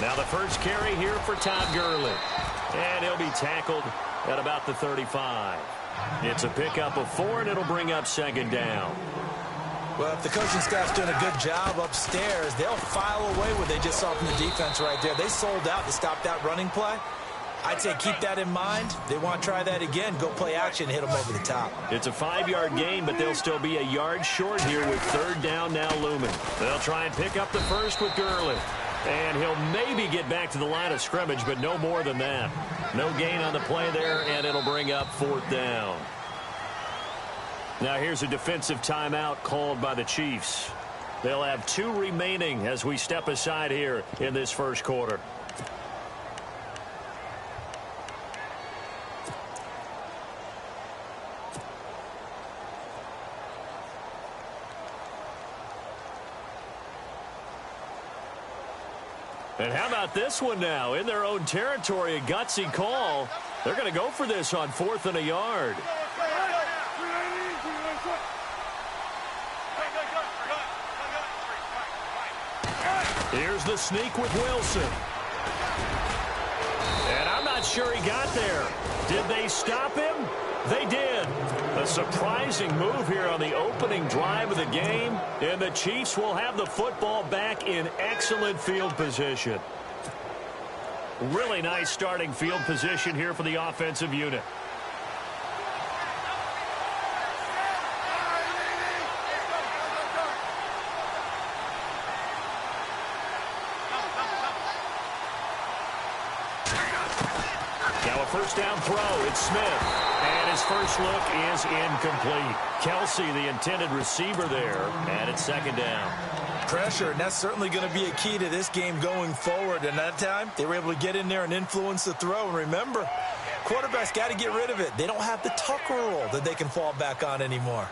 Now the first carry here for Todd Gurley. And he'll be tackled at about the 35. It's a pickup of 4, and it'll bring up second down. Well, if the coaching staff's doing a good job upstairs, they'll file away what they just saw from the defense right there. They sold out to stop that running play. I'd say keep that in mind. They want to try that again. Go play action, hit them over the top. It's a 5-yard gain, but they'll still be a yard short here with third down now looming. They'll try and pick up the first with Gurley. And he'll maybe get back to the line of scrimmage, but no more than that. No gain on the play there, and it'll bring up fourth down. Now here's a defensive timeout called by the Chiefs. They'll have 2 remaining as we step aside here in this first quarter. And how about this one now? In their own territory, a gutsy call. They're going to go for this on 4th and a yard. Here's the sneak with Wilson. And I'm not sure he got there. Did they stop him? They did. A surprising move here on the opening drive of the game. And the Chiefs will have the football back in excellent field position. Really nice starting field position here for the offensive unit. First down throw, it's Smith. And his first look is incomplete. Kelsey, the intended receiver there, and it's second down. Pressure, and that's certainly going to be a key to this game going forward. And that time, they were able to get in there and influence the throw. And remember, quarterbacks got to get rid of it. They don't have the Tucker rule that they can fall back on anymore.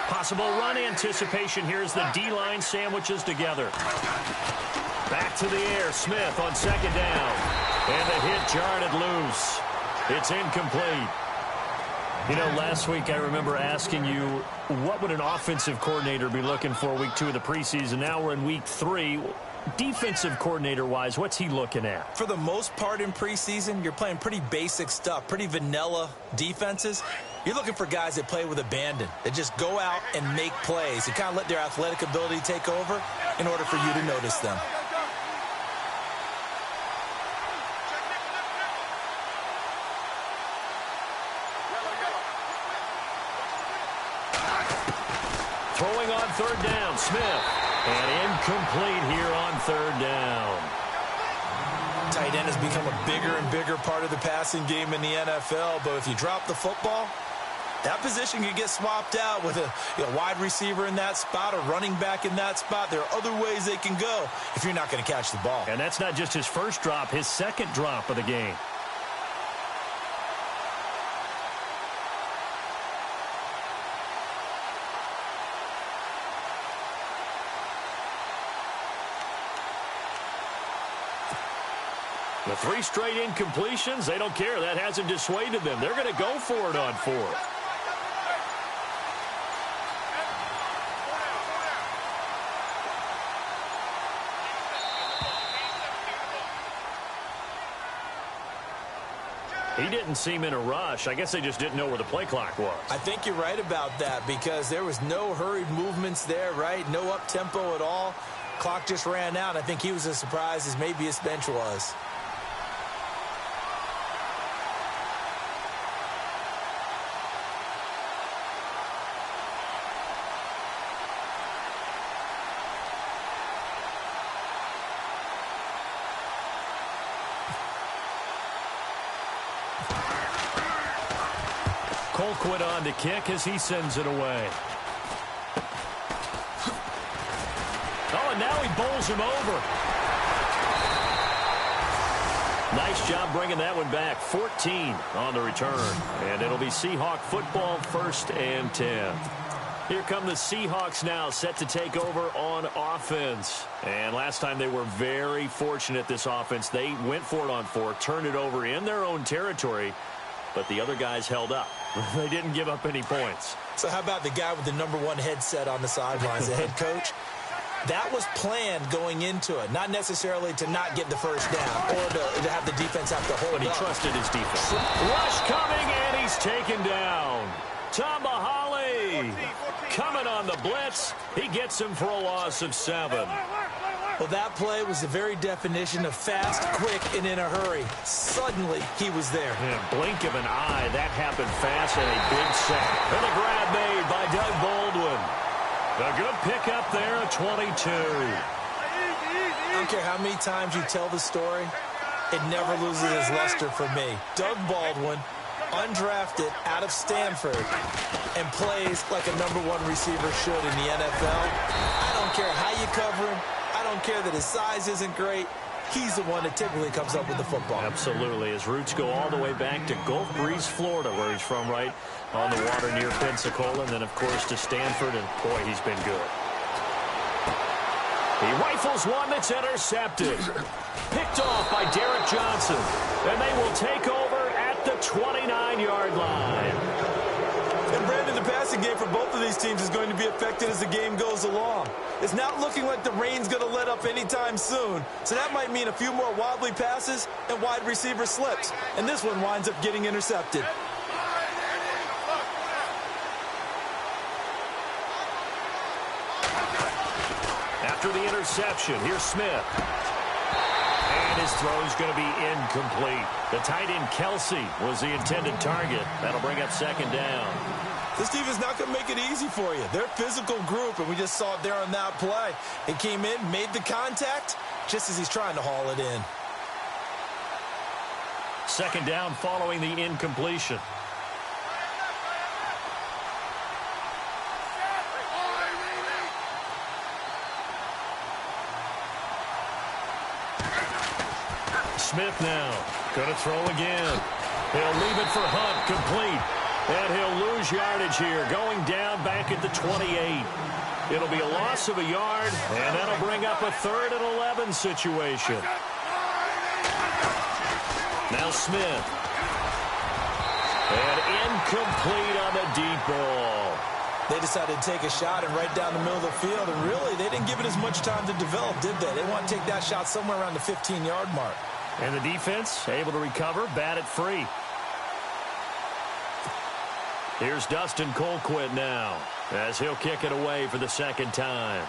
Possible run anticipation. Here's the D-line sandwiches together. Back to the air. Smith on second down. And the hit jarred it loose. It's incomplete. You know, last week I remember asking you, what would an offensive coordinator be looking for week 2 of the preseason? Now we're in week 3. Defensive coordinator-wise, what's he looking at? For the most part in preseason, you're playing pretty basic stuff, pretty vanilla defenses. You're looking for guys that play with abandon, that just go out and make plays and kind of let their athletic ability take over in order for you to notice them. Throwing on third down, Smith. And incomplete here on third down. Tight end has become a bigger and bigger part of the passing game in the NFL, but if you drop the football, that position could get swapped out with a wide receiver in that spot, a running back in that spot. There are other ways they can go if you're not going to catch the ball. And that's not just his first drop, his second drop of the game. The 3 straight incompletions, they don't care. That hasn't dissuaded them. They're going to go for it on 4th. He didn't seem in a rush. I guess they just didn't know where the play clock was. I think you're right about that because there was no hurried movements there, right? No up-tempo at all. Clock just ran out. I think he was as surprised as maybe his bench was. Colquitt on to kick as he sends it away. Oh, and now he bowls him over. Nice job bringing that one back. 14 on the return. And it'll be Seahawk football, 1st and 10. Here come the Seahawks now, set to take over on offense. And last time they were very fortunate, this offense. They went for it on 4, turned it over in their own territory, but the other guys held up. They didn't give up any points. So how about the guy with the #1 headset on the sidelines, the head coach? That was planned going into it, not necessarily to not get the first down or to have the defense have to hold But he trusted his defense. Rush coming, and he's taken down. Tomahali coming on the blitz. He gets him for a loss of 7. Well, that play was the very definition of fast, quick, and in a hurry. Suddenly, he was there. In a blink of an eye, that happened fast and a big sack. And a grab made by Doug Baldwin. A good pickup there at 22. I don't care how many times you tell the story, it never loses its luster for me. Doug Baldwin, undrafted out of Stanford, and plays like a #1 receiver should in the NFL. I don't care how you cover him. I don't care that his size isn't great. He's the one that typically comes up with the football. Absolutely. His roots go all the way back to Gulf Breeze, Florida, where he's from, right on the water near Pensacola, and then, of course, to Stanford, and, boy, he's been good. He rifles one that's intercepted. Picked off by Derek Johnson, and they will take over at the 29-yard line. And, Brandon, the passing game for both of these teams is going to be affected as the game goes along. It's not looking like the rain's going to let up anytime soon, so that might mean a few more wobbly passes and wide receiver slips, and this one winds up getting intercepted. After the interception, here's Smith. And his throw is going to be incomplete. The tight end, Kelsey, was the intended target. That'll bring up 2nd down. This team is not going to make it easy for you. They're a physical group, and we just saw it there on that play. It came in, made the contact, just as he's trying to haul it in. 2nd down following the incompletion. Smith now going to throw again. He'll leave it for Hunt, complete. And he'll lose yardage here, going down back at the 28. It'll be a loss of a yard, and that'll bring up a 3rd and 11 situation. Now Smith. And incomplete on the deep ball. They decided to take a shot and right down the middle of the field, and really, they didn't give it as much time to develop, did they? They want to take that shot somewhere around the 15-yard mark. And the defense able to recover, bat it free. Here's Dustin Colquitt now, as he'll kick it away for the 2nd time.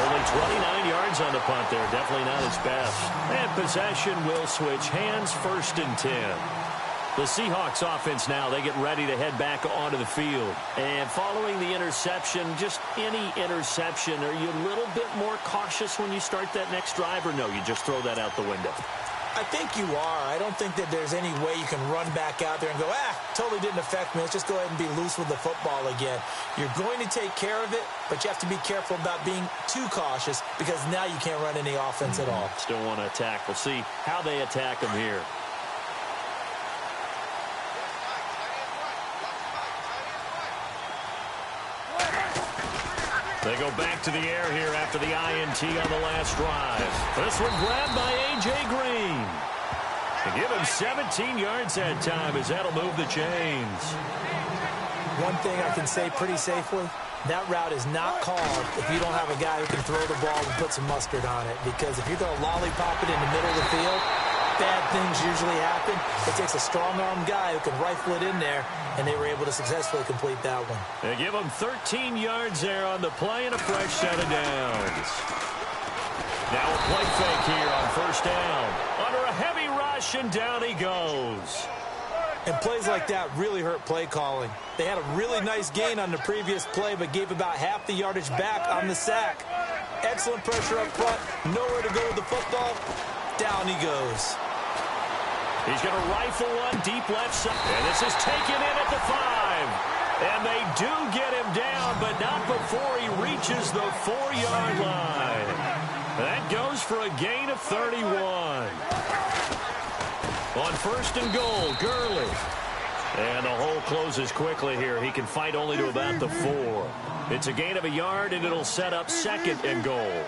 Only 29 yards on the punt there. Definitely not his best. And possession will switch hands, 1st and 10. The Seahawks offense now, they get ready to head back onto the field. And following the interception, just any interception, are you a little bit more cautious when you start that next drive, or no, you just throw that out the window? I think you are. I don't think that there's any way you can run back out there and go, totally didn't affect me. Let's just go ahead and be loose with the football again. You're going to take care of it, but you have to be careful about being too cautious because now you can't run any offense at all. Still want to attack. We'll see how they attack them here. They go back to the air here after the INT on the last drive. This one grabbed by A.J. Green. To give him 17 yards that time as that'll move the chains. One thing I can say pretty safely, that route is not called if you don't have a guy who can throw the ball and put some mustard on it. Because if you're going to lollipop it in the middle of the field, bad things usually happen. It takes a strong-armed guy who can rifle it in there, and they were able to successfully complete that one. They give him 13 yards there on the play and a fresh set of downs. Now a play fake here on 1st down. Under a heavy rush, and down he goes. And plays like that really hurt play calling. They had a really nice gain on the previous play, but gave about half the yardage back on the sack. Excellent pressure up front. Nowhere to go with the football. Down he goes. He's going to rifle one deep left side. And this is taken in at the 5. And they do get him down, but not before reaches the 4-yard line. That goes for a gain of 31. On first and goal, Gurley. And the hole closes quickly here. He can fight only to about the 4. It's a gain of a yard, and it'll set up second and goal.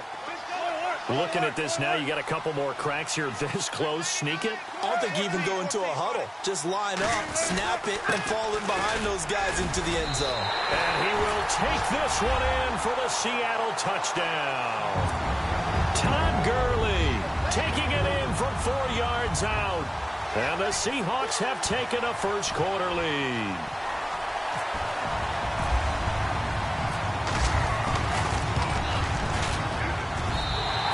Looking at this now, you got a couple more cracks here this close. Sneak it? I don't think you even go into a huddle. Just line up, snap it, and fall in behind those guys into the end zone. And he will take this one in for the Seattle touchdown. Todd Gurley taking it in from 4 yards out. And the Seahawks have taken a first-quarter lead.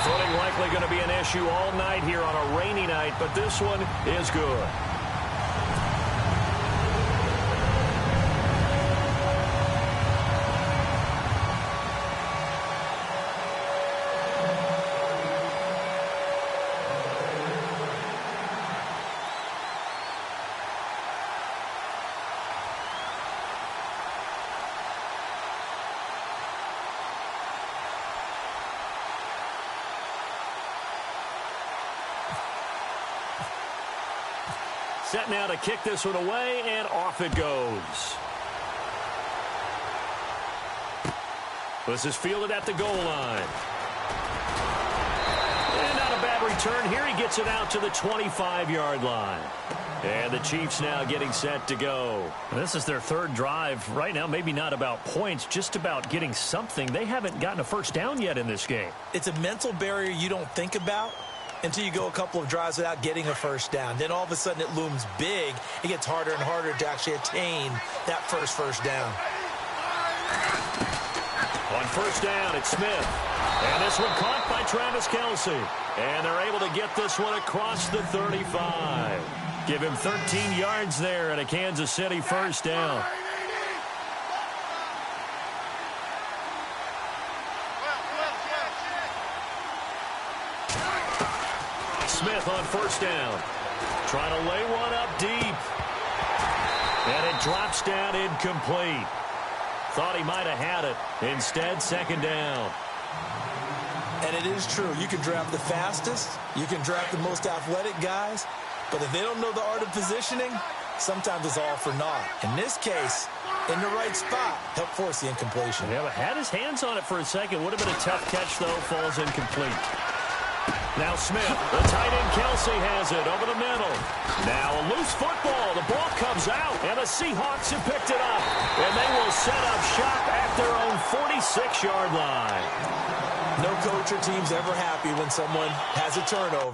Footing likely going to be an issue all night here on a rainy night, but this one is good. Set now to kick this one away, and off it goes. This is fielded at the goal line. And not a bad return here. He gets it out to the 25-yard line. And the Chiefs now getting set to go. This is their third drive. Right now, maybe not about points, just about getting something. They haven't gotten a first down yet in this game. It's a mental barrier you don't think about until you go a couple of drives without getting a first down. Then all of a sudden it looms big. It gets harder and harder to actually attain that first down. On first down, it's Smith. And this one caught by Travis Kelce. And they're able to get this one across the 35. Give him 13 yards there at a Kansas City first down. Smith on first down. Trying to lay one up deep. And it drops down incomplete. Thought he might have had it. Instead, second down. And it is true. You can draft the fastest. You can draft the most athletic guys. But if they don't know the art of positioning, sometimes it's all for naught. In this case, in the right spot, helped force the incompletion. Yeah, but had his hands on it for a second. Would have been a tough catch, though. Falls incomplete. Now Smith, the tight end Kelce has it over the middle. Now a loose football. The ball comes out, and the Seahawks have picked it up. And they will set up shop at their own 46-yard line. No coach or team's ever happy when someone has a turnover.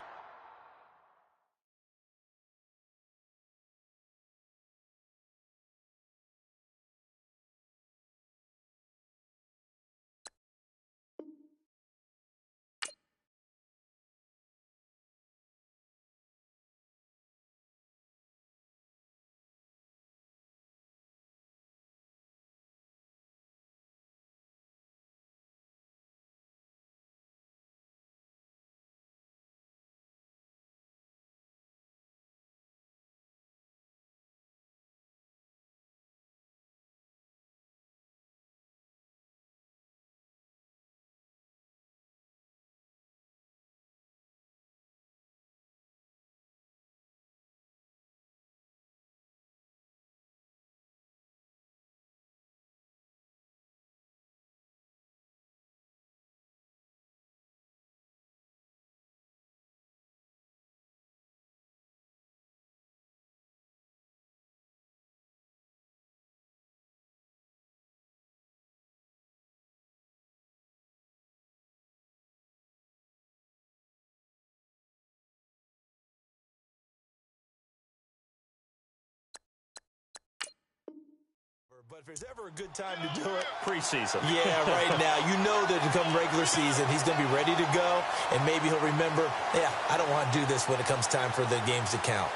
But if there's ever a good time to do it, preseason. Yeah, right now. You know that to come regular season, he's going to be ready to go, and maybe he'll remember, yeah, I don't want to do this when it comes time for the games to count.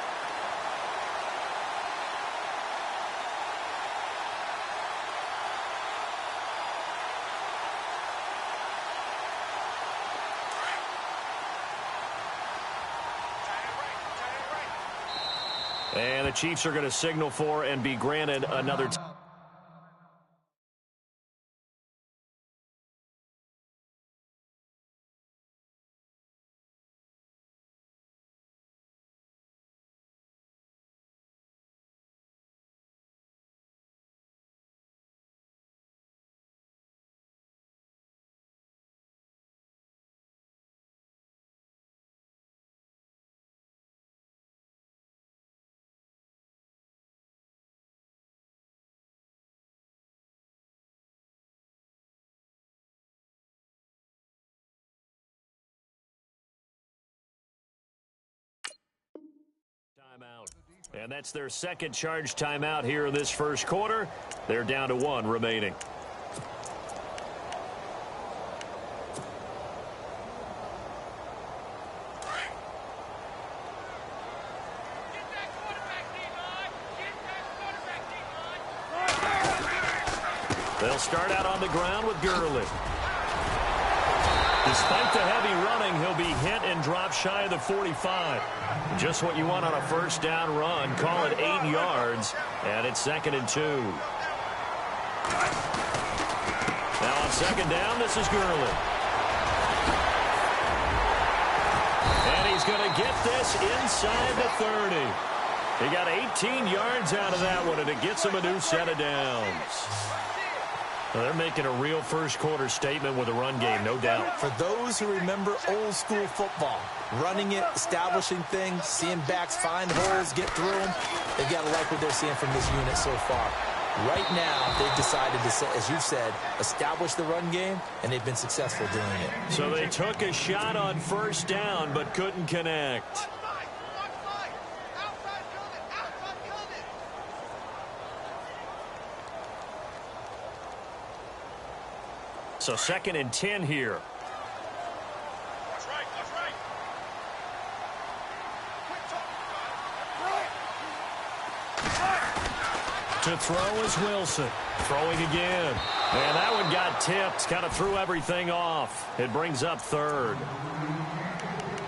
And the Chiefs are going to signal for and be granted another timeout. And that's their second charge timeout here in this first quarter. They're down to 1 remaining. They'll start out on the ground with Gurley. Despite the heavy running, he'll be hit and drop shy of the 45. Just what you want on a first down run. Call it 8 yards, and it's 2nd and 2. Now on 2nd down, this is Gurley. And he's going to get this inside the 30. He got 18 yards out of that one, and it gets him a new set of downs. Well, they're making a real first-quarter statement with a run game, no doubt. For those who remember old-school football, running it, establishing things, seeing backs find holes, get through them, they've got to like what they're seeing from this unit so far. Right now, they've decided to, as you said, establish the run game, and they've been successful doing it. So they took a shot on first down, but couldn't connect. So 2nd and 10 here. That's right. To throw is Wilson. Throwing again. And that one got tipped. Kind of threw everything off. It brings up 3rd.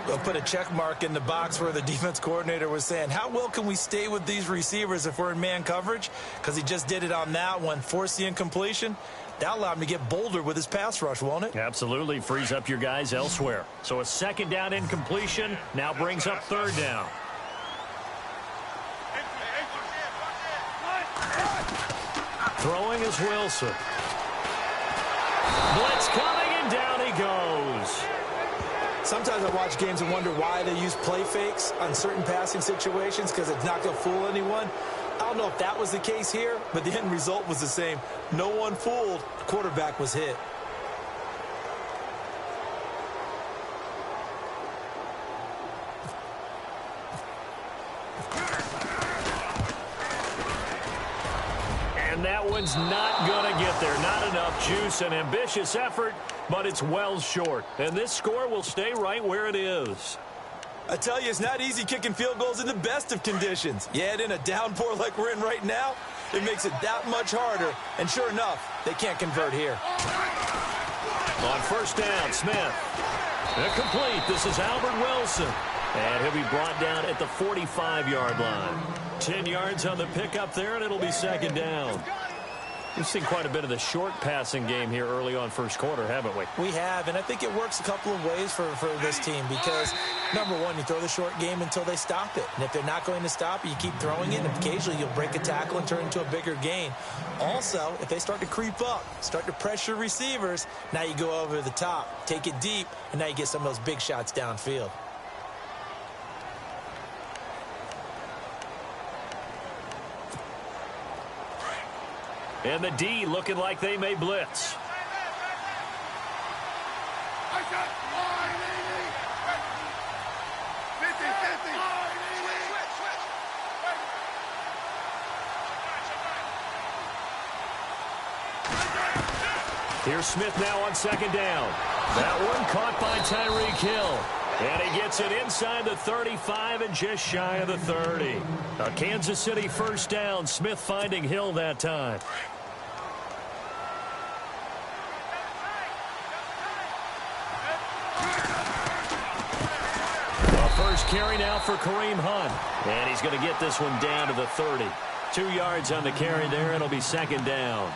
They'll put a check mark in the box where the defense coordinator was saying, how well can we stay with these receivers if we're in man coverage? Because he just did it on that one. Force the incompletion. That'll allow him to get bolder with his pass rush, won't it? Absolutely. Frees up your guys elsewhere. So a 2nd down incompletion now brings up 3rd down. Throwing is Wilson. Blitz coming, and down he goes. Sometimes I watch games and wonder why they use play fakes on certain passing situations, because it's not going to fool anyone. I don't know if that was the case here, but the end result was the same. No one fooled. The quarterback was hit. And that one's not going to get there. Not enough juice. An ambitious effort, but it's well short. And this score will stay right where it is. I tell you, it's not easy kicking field goals in the best of conditions. You add in a downpour like we're in right now, it makes it that much harder. And sure enough, they can't convert here. On first down, Smith. Incomplete. This is Albert Wilson. And he'll be brought down at the 45-yard line. 10 yards on the pickup there, and it'll be 2nd down. We've seen quite a bit of the short passing game here early on first quarter, haven't we? We have, and I think it works a couple of ways for this team because, number one, you throw the short game until they stop it. And if they're not going to stop it, you keep throwing it, and occasionally you'll break a tackle and turn it into a bigger gain. Also, if they start to creep up, start to pressure receivers, now you go over the top, take it deep, and now you get some of those big shots downfield. And the D looking like they may blitz. Here's Smith now on 2nd down. That one caught by Tyreek Hill. And he gets it inside the 35 and just shy of the 30. A Kansas City first down. Smith finding Hill that time. A first carry now for Kareem Hunt. And he's going to get this one down to the 30. 2 yards on the carry there. It'll be 2nd down.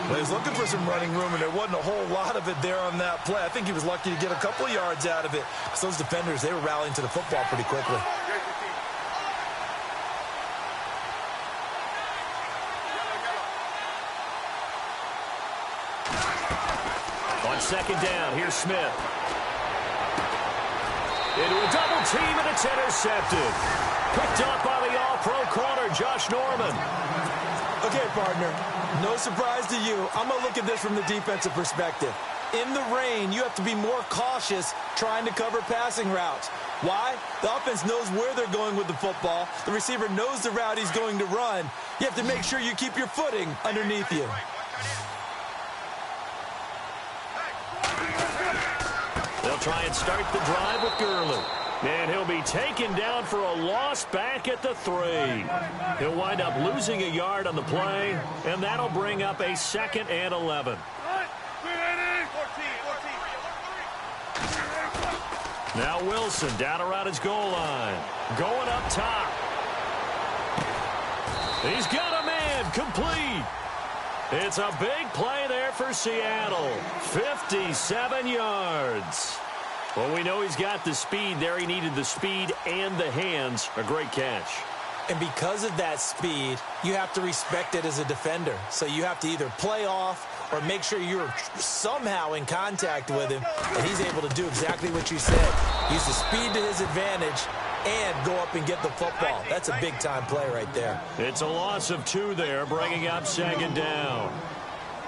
Well, he was looking for some running room, and there wasn't a whole lot of it there on that play. I think he was lucky to get a couple of yards out of it because those defenders, they were rallying to the football pretty quickly. On 2nd down, here's Smith. Into a double team, and it's intercepted. Picked up by the all-pro corner, Josh Norman. Okay, partner, no surprise to you. I'm going to look at this from the defensive perspective. in the rain, you have to be more cautious trying to cover passing routes. Why? The offense knows where they're going with the football. The receiver knows the route he's going to run. You have to make sure you keep your footing underneath you. They'll try and start the drive with Gurley. And he'll be taken down for a loss back at the 3. He'll wind up losing a yard on the play, and that'll bring up a 2nd and 11. Now Wilson down around his goal line. Going up top. He's got a man complete. It's a big play there for Seattle. 57 yards. Well, we know he's got the speed there. He needed the speed and the hands. A great catch. And because of that speed, you have to respect it as a defender. So you have to either play off or make sure you're somehow in contact with him, and he's able to do exactly what you said. Use the speed to his advantage and go up and get the football. That's a big-time play right there. It's a loss of 2 there, bringing up 2nd down.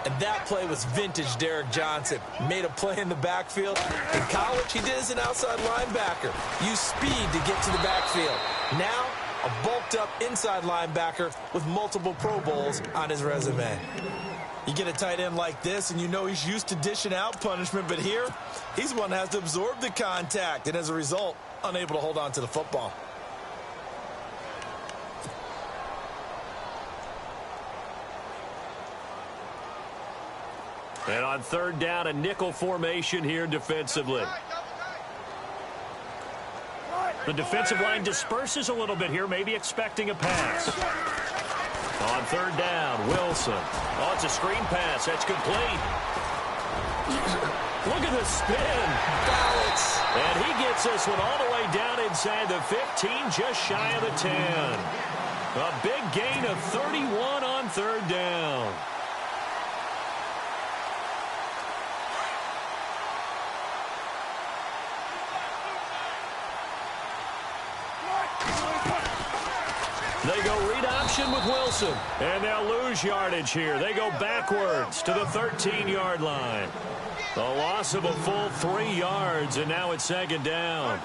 And that play was vintage Derek Johnson. Made a play in the backfield. In college, he did as an outside linebacker. Used speed to get to the backfield. Now, a bulked-up inside linebacker with multiple Pro Bowls on his resume. You get a tight end like this, and you know he's used to dishing out punishment, but here, he's one that has to absorb the contact, and as a result, unable to hold on to the football. And on 3rd down, a nickel formation here defensively. The defensive line disperses a little bit here, maybe expecting a pass. On 3rd down, Wilson. Oh, it's a screen pass. That's complete. Look at the spin. Balance. And he gets this one all the way down inside the 15, just shy of the 10. A big gain of 31 on 3rd down. They go read option with Wilson, and they'll lose yardage here. They go backwards to the 13-yard line. A loss of a full 3 yards, and now it's 2nd down.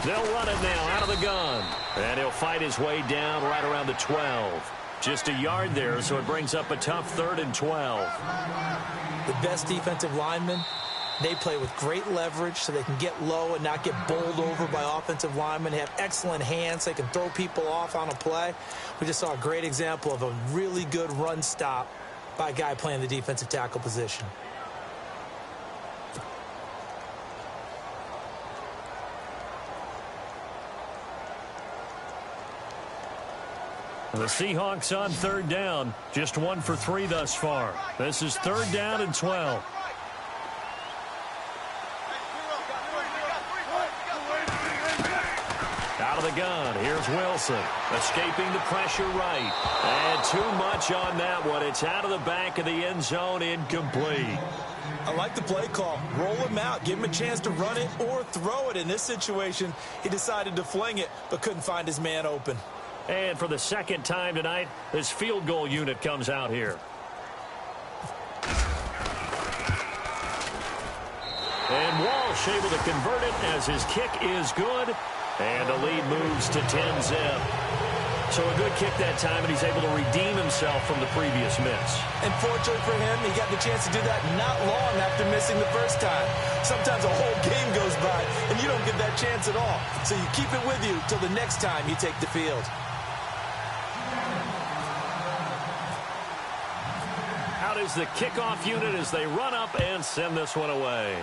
They'll run it now out of the gun, and he'll fight his way down right around the 12. Just a yard there, so it brings up a tough 3rd and 12. The best defensive linemen, they play with great leverage so they can get low and not get bowled over by offensive linemen. They have excellent hands. They can throw people off on a play. We just saw a great example of a really good run stop by a guy playing the defensive tackle position. The Seahawks on 3rd down. Just 1 for 3 thus far. This is 3rd down and 12. Out of the gun, here's Wilson, escaping the pressure right. And too much on that one. It's out of the back of the end zone, incomplete. I like the play call. Roll him out, give him a chance to run it or throw it. In this situation, he decided to fling it, but couldn't find his man open. And for the 2nd time tonight, this field goal unit comes out here. And Walsh able to convert it as his kick is good. And the lead moves to 10-zip. So a good kick that time, and he's able to redeem himself from the previous miss. And fortunately for him, he got the chance to do that not long after missing the first time. Sometimes a whole game goes by, and you don't get that chance at all. So you keep it with you till the next time you take the field. Out is the kickoff unit as they run up and send this one away.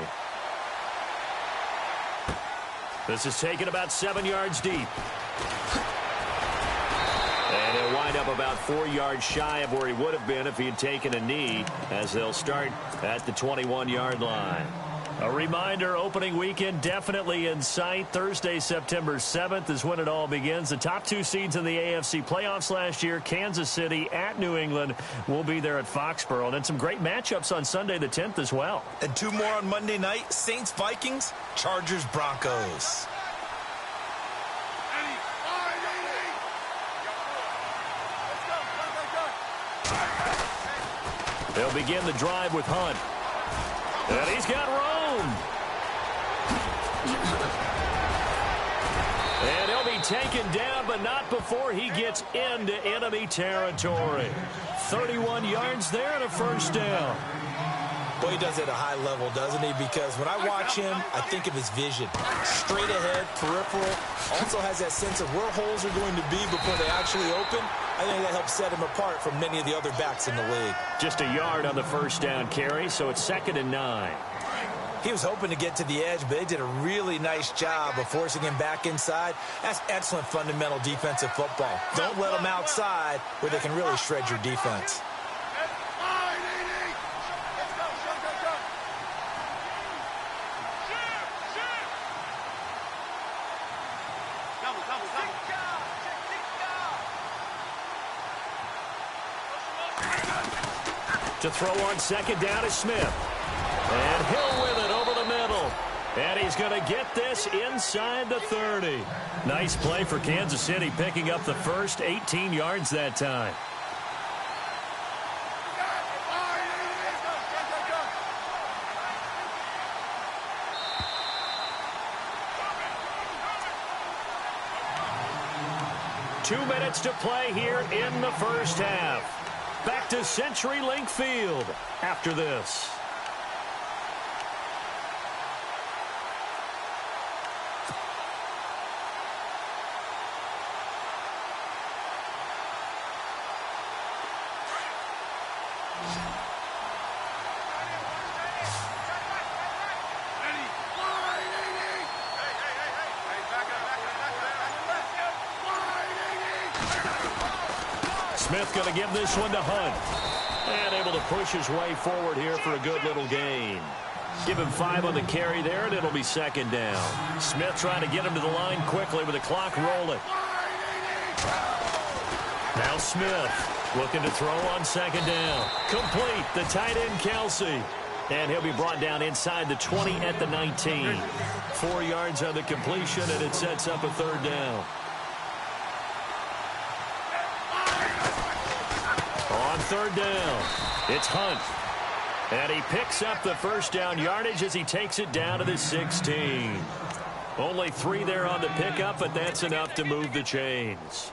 This is taken about 7 yards deep. And he'll wind up about 4 yards shy of where he would have been if he had taken a knee, as they'll start at the 21-yard line. A reminder, opening weekend definitely in sight. Thursday, September 7th is when it all begins. The top 2 seeds in the AFC playoffs last year, Kansas City at New England, will be there at Foxborough. And then some great matchups on Sunday the 10th as well. And 2 more on Monday night, Saints-Vikings, Chargers-Broncos. They'll begin the drive with Hunt. And he's got room. And he'll be taken down, but not before he gets into enemy territory. 31 yards there and a first down. Well, he does it at a high level, doesn't he? Because when I watch him, I think of his vision. Straight ahead, peripheral. Also has that sense of where holes are going to be before they actually open. I think that helps set him apart from many of the other backs in the league. Just a yard on the first down carry, so it's 2nd and 9. He was hoping to get to the edge, but they did a really nice job of forcing him back inside. That's excellent fundamental defensive football. Don't let them outside where they can really shred your defense. To throw on 2nd down is Smith. And Hill with it over the middle. And he's going to get this inside the 30. Nice play for Kansas City, picking up the first 18 yards that time. Two minutes to play here in the first half. Back to CenturyLink Field after this. Smith going to give this one to Hunt. And able to push his way forward here for a good little gain. Give him 5 on the carry there, and it'll be 2nd down. Smith trying to get him to the line quickly with the clock rolling. Now Smith looking to throw on 2nd down. Complete, the tight end Kelsey. And he'll be brought down inside the 20 at the 19. 4 yards on the completion, and it sets up a 3rd down. On 3rd down, it's Hunt. And he picks up the first down yardage as he takes it down to the 16. Only 3 there on the pickup, but that's enough to move the chains.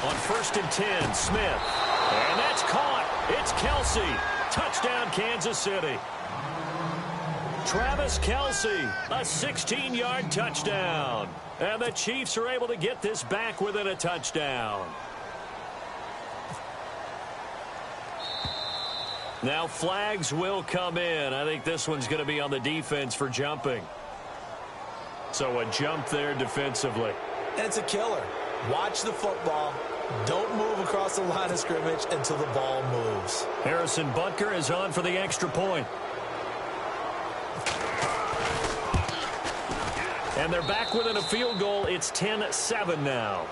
On 1st and 10, Smith. And that's caught. It's Kelsey. Touchdown, Kansas City. Travis Kelsey, a 16-yard touchdown. And the Chiefs are able to get this back within a touchdown. Now flags will come in. I think this one's going to be on the defense for jumping. So a jump there defensively. And it's a killer. Watch the football. Don't move across the line of scrimmage until the ball moves. Harrison Butker is on for the extra point. And they're back within a field goal. It's 10-7 now.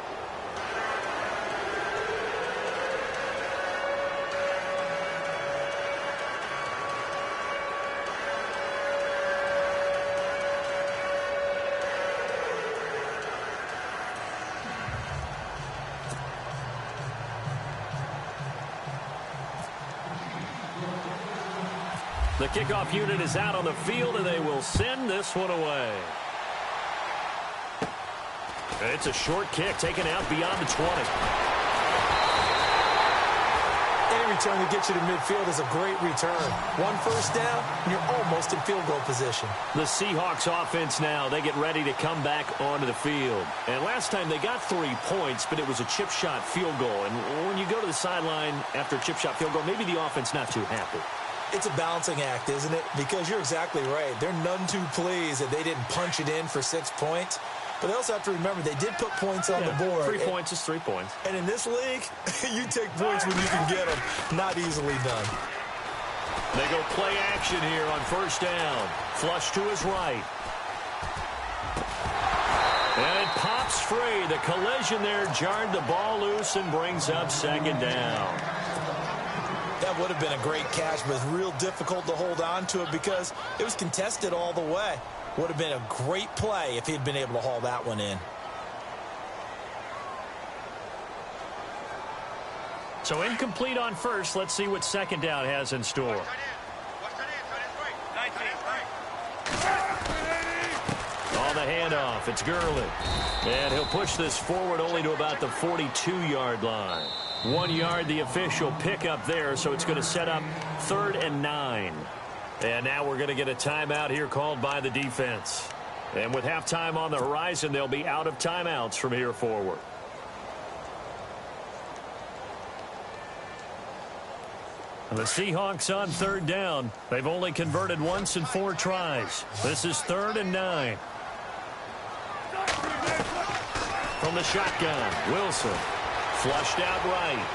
The kickoff unit is out on the field, and they will send this one away. It's a short kick taken out beyond the 20. Any return that gets you to midfield is a great return. 1 first down, and you're almost in field goal position. The Seahawks offense now, they get ready to come back onto the field. And last time they got 3 points, but it was a chip shot field goal. And when you go to the sideline after a chip shot field goal, maybe the offense not too happy. It's a balancing act, isn't it? Because you're exactly right. They're none too pleased that they didn't punch it in for 6 points. But they also have to remember they did put points on the board. 3 points is 3 points. And in this league, you take points when you can get them. Not easily done. They go play action here on 1st down. Flush to his right. And it pops free. The collision there jarred the ball loose and brings up second down. That would have been a great catch, but it's real difficult to hold on to it because it was contested all the way. Would have been a great play if he had been able to haul that one in. So incomplete on first. Let's see what second down has in store. On the handoff, it's Gurley. And he'll push this forward only to about the 42-yard line. 1 yard, the official pickup there, so it's going to set up 3rd and 9. And now we're going to get a timeout here called by the defense. And with halftime on the horizon, they'll be out of timeouts from here forward. The Seahawks on 3rd down. They've only converted once in 4 tries. This is 3rd and 9. From the shotgun, Wilson. Flushed out right.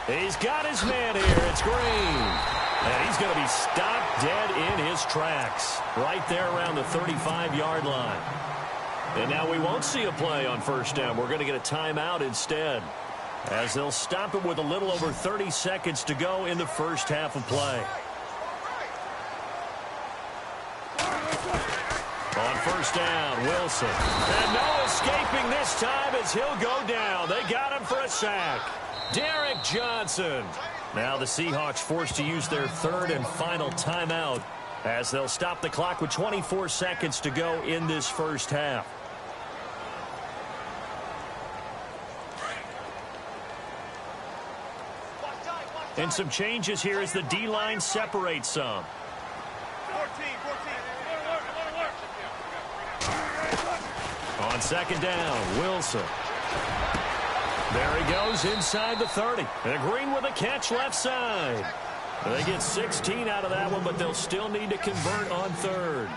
He's got his man here. It's Green. And he's going to be stopped dead in his tracks. Right there around the 35-yard line. And now we won't see a play on 1st down. We're going to get a timeout instead, as they'll stop it with a little over 30 seconds to go in the first half of play. On 1st down, Wilson. And no escaping this time as he'll go down. They got him for a sack. Derek Johnson. Now the Seahawks forced to use their 3rd and final timeout, as they'll stop the clock with 24 seconds to go in this first half. And some changes here as the D-line separates some. 14. On 2nd down, Wilson. There he goes inside the 30. And Green with a catch left side. They get 16 out of that one, but they'll still need to convert on 3rd.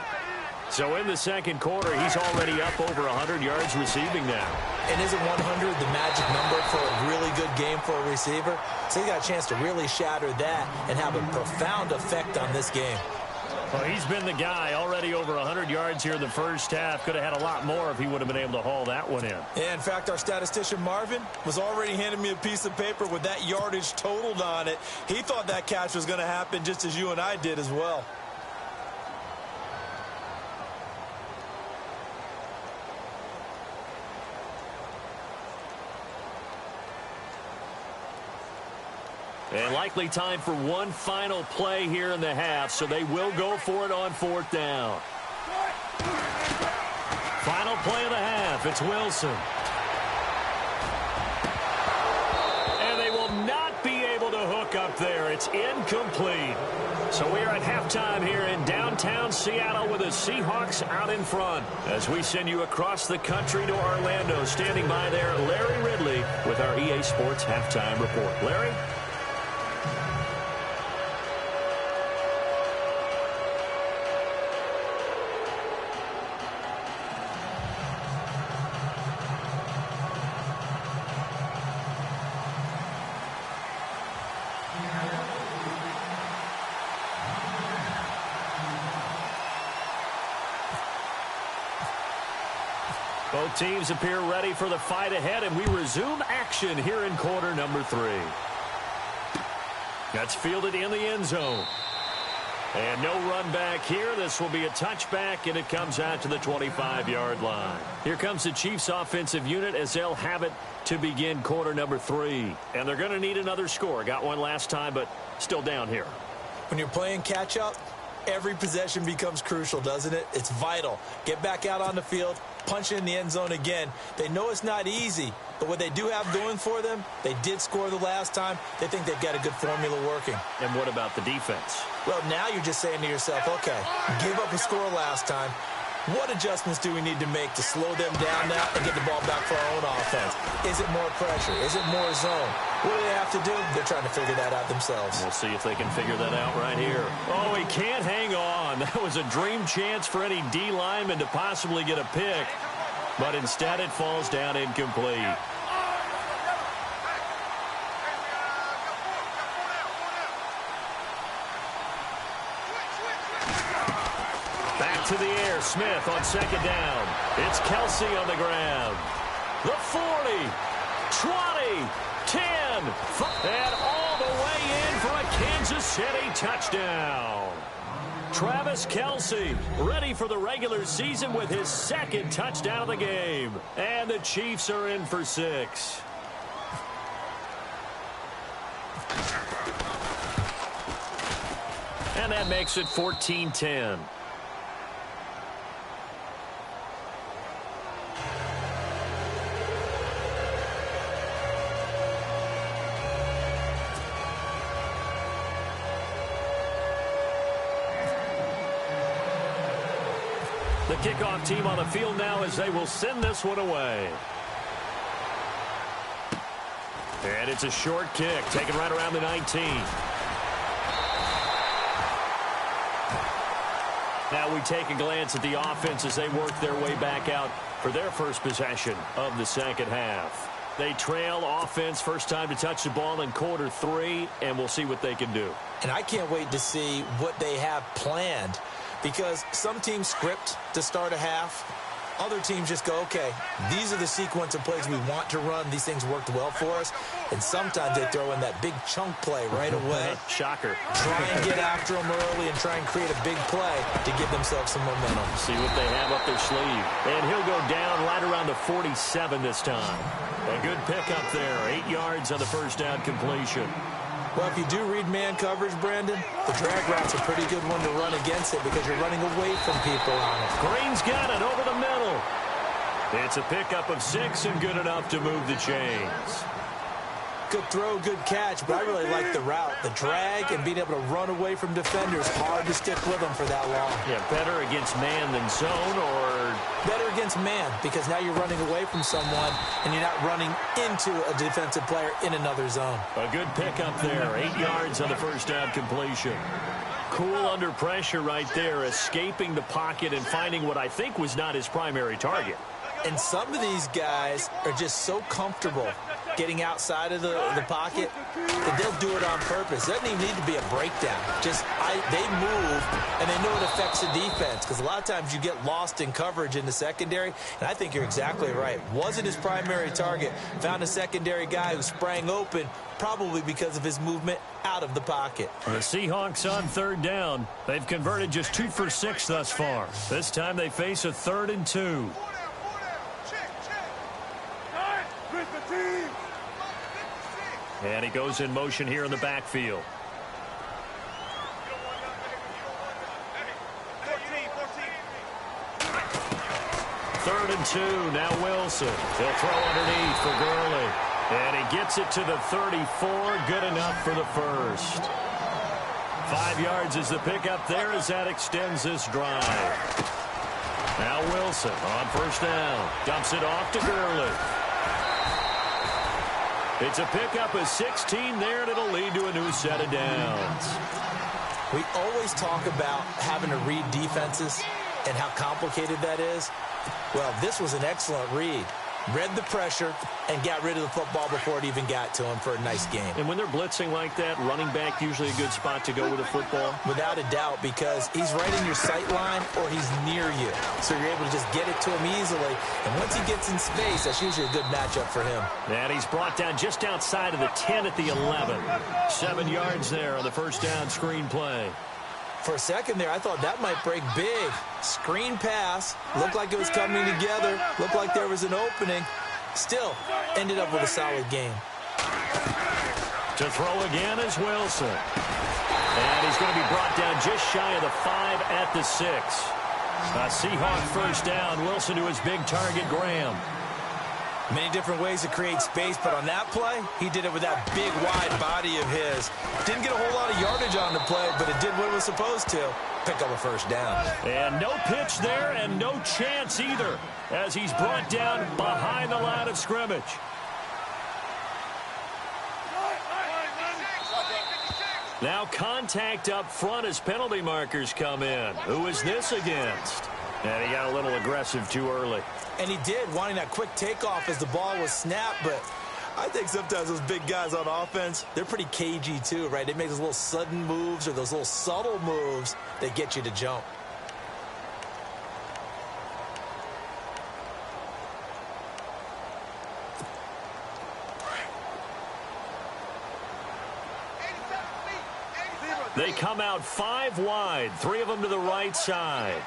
So in the second quarter, he's already up over 100 yards receiving now. And isn't 100 the magic number for a really good game for a receiver? So he got a chance to really shatter that and have a profound effect on this game. Well, he's been the guy already over 100 yards here in the first half. Could have had a lot more if he would have been able to haul that one in. Yeah, in fact, our statistician Marvin was already handing me a piece of paper with that yardage totaled on it. He thought that catch was going to happen just as you and I did as well. And likely time for one final play here in the half, so they will go for it on 4th down. Final play of the half, it's Wilson. And they will not be able to hook up there. It's incomplete. So we are at halftime here in downtown Seattle with the Seahawks out in front. As we send you across the country to Orlando, standing by there, Larry Ridley with our EA Sports Halftime Report. Larry? Both teams appear ready for the fight ahead, and we resume action here in quarter number 3. That's fielded in the end zone. And no run back here. This will be a touchback, and it comes out to the 25-yard line. Here comes the Chiefs offensive unit as they'll have it to begin quarter number 3. And they're going to need another score. Got one last time, but still down here. When you're playing catch-up, every possession becomes crucial, doesn't it? It's vital. Get back out on the field, punch in the end zone again. They know it's not easy, but what they do have going for them, they did score the last time. They think they've got a good formula working. And what about the defense? Well, now you're just saying to yourself, okay, give up a score last time. What adjustments do we need to make to slow them down now and get the ball back for our own offense? Is it more pressure? Is it more zone? What do they have to do? They're trying to figure that out themselves. We'll see if they can figure that out right here. Oh, he can't hang on. That was a dream chance for any D lineman to possibly get a pick. But instead it falls down incomplete. Back to to the air. Smith on second down. It's Kelsey on the ground. The 40, 20, 10, and all the way in for a Kansas City touchdown. Travis Kelsey ready for the regular season with his second touchdown of the game. And the Chiefs are in for 6. And that makes it 14-10. The kickoff team on the field now as they will send this one away. And it's a short kick, taken right around the 19. Now we take a glance at the offense as they work their way back out for their first possession of the second half. They trail offense first time to touch the ball in quarter 3, and we'll see what they can do. And I can't wait to see what they have planned, because some teams script to start a half. Other teams just go, okay, these are the sequence of plays we want to run. These things worked well for us. And sometimes they throw in that big chunk play right away. Shocker. Try and get after them early and try and create a big play to give themselves some momentum. See what they have up their sleeve. And he'll go down right around the 47 this time. A good pickup there. 8 yards on the first down completion. Well, if you do read man coverage, Brandon, the drag route's a pretty good one to run against it because you're running away from people on it. Green's got it over the middle. It's a pickup of 6 and good enough to move the chains. Good throw, good catch, but I really like the route. The drag and being able to run away from defenders, hard to stick with them for that long. Yeah, better against man than zone, or better against man, because now you're running away from someone and you're not running into a defensive player in another zone. A good pickup there. 8 yards on the first down completion. Cool under pressure right there, escaping the pocket and finding what I think was not his primary target. And some of these guys are just so comfortable getting outside of the pocket that they'll do it on purpose. It doesn't even need to be a breakdown. Just they move, and they know it affects the defense, because a lot of times you get lost in coverage in the secondary, and I think you're exactly right. Wasn't his primary target. Found a secondary guy who sprang open, probably because of his movement out of the pocket. The Seahawks on third down. They've converted just 2 for 6 thus far. This time they face a 3rd and 2. And he goes in motion here in the backfield. 3rd and 2. Now Wilson. He'll throw underneath for Gurley. And he gets it to the 34. Good enough for the first. 5 yards is the pickup there as that extends this drive. Now Wilson on first down. Dumps it off to Gurley. It's a pickup of 16 there, and it'll lead to a new set of downs. We always talk about having to read defenses and how complicated that is. Well, this was an excellent read. Read the pressure and got rid of the football before it even got to him for a nice game. And when they're blitzing like that, running back usually a good spot to go with the football? Without a doubt, because he's right in your sight line or he's near you. So you're able to just get it to him easily. And once he gets in space, that's usually a good matchup for him. And he's brought down just outside of the 10 at the 11. 7 yards there on the first down screen play. For a second there, I thought that might break big. Screen pass. Looked like it was coming together. Looked like there was an opening. Still, ended up with a solid game. To throw again is Wilson. And he's going to be brought down just shy of the 5 at the 6. A Seahawk first down. Wilson to his big target, Graham. Many different ways to create space, but on that play, he did it with that big, wide body of his. Didn't get a whole lot of yardage on the play, but it did what it was supposed to. Pick up a first down. And no pitch there, and no chance either, as he's brought down behind the line of scrimmage. Now contact up front as penalty markers come in. Who is this against? And he got a little aggressive too early. And he did, wanting that quick takeoff as the ball was snapped, but I think sometimes those big guys on offense, they're pretty cagey too, right? They make those little sudden moves or those little subtle moves that get you to jump. They come out 5 wide, 3 of them to the right side.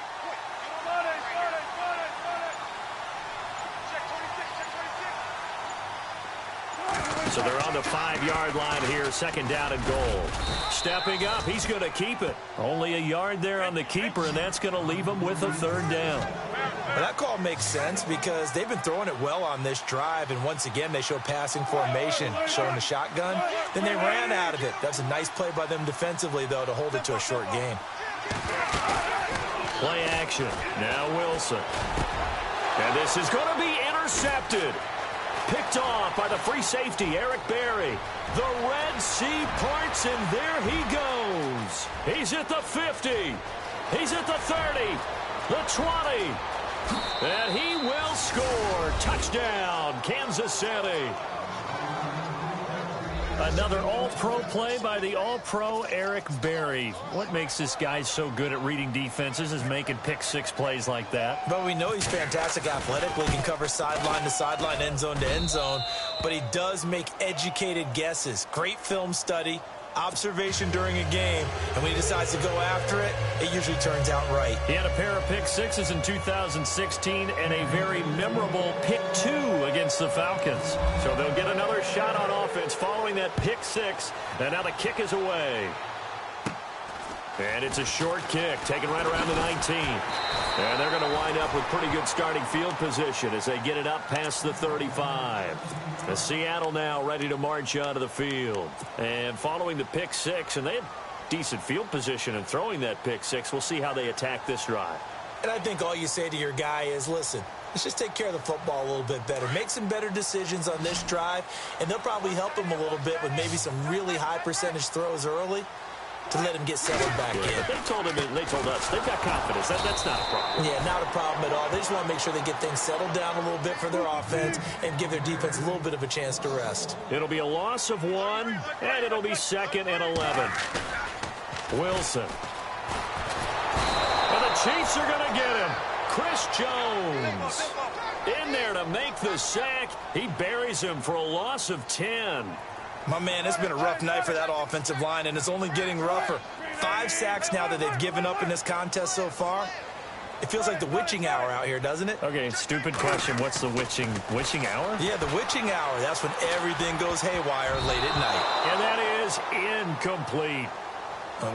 So they're on the 5-yard line here, second down and goal. Stepping up, he's going to keep it. Only a yard there on the keeper, and that's going to leave him with a 3rd down. Well, that call makes sense because they've been throwing it well on this drive, and once again they show passing formation, showing the shotgun. Then they ran out of it. That's a nice play by them defensively, though, to hold it to a short gain. Play action. Now Wilson. And this is going to be intercepted. Picked off by the free safety, Eric Berry. The Red Sea parts, and there he goes. He's at the 50. He's at the 30. The 20. And he will score. Touchdown, Kansas City. Another all-pro play by the all-pro Eric Berry. What makes this guy so good at reading defenses is making pick-6 plays like that. But we know he's fantastic athletically. He can cover sideline to sideline, end zone to end zone. But he does make educated guesses. Great film study, observation during a game. And when he decides to go after it, it usually turns out right. He had a pair of pick-6s in 2016 and a very memorable pick-2 against the Falcons. So they'll get another shot on offense following that pick-6. And now the kick is away. And it's a short kick, taken right around the 19. And they're going to wind up with pretty good starting field position as they get it up past the 35. The Seattle now ready to march onto the field. And following the pick-6, and they had decent field position in throwing that pick-6. We'll see how they attack this drive. And I think all you say to your guy is, listen, let's just take care of the football a little bit better. Make some better decisions on this drive, and they'll probably help him a little bit with maybe some really high percentage throws early to let him get settled back in. They told him, and they told us, they've got confidence. That's not a problem. Yeah, not a problem at all. They just want to make sure they get things settled down a little bit for their offense and give their defense a little bit of a chance to rest. It'll be a loss of 1, and it'll be 2nd and 11. Wilson. And the Chiefs are going to get him. Chris Jones in there to make the sack. He buries him for a loss of 10. My man, it's been a rough night for that offensive line, and it's only getting rougher. 5 sacks now that they've given up in this contest so far. It feels like the witching hour out here, doesn't it? Okay, stupid question. What's the witching hour? Yeah, the witching hour. That's when everything goes haywire late at night. And that is incomplete.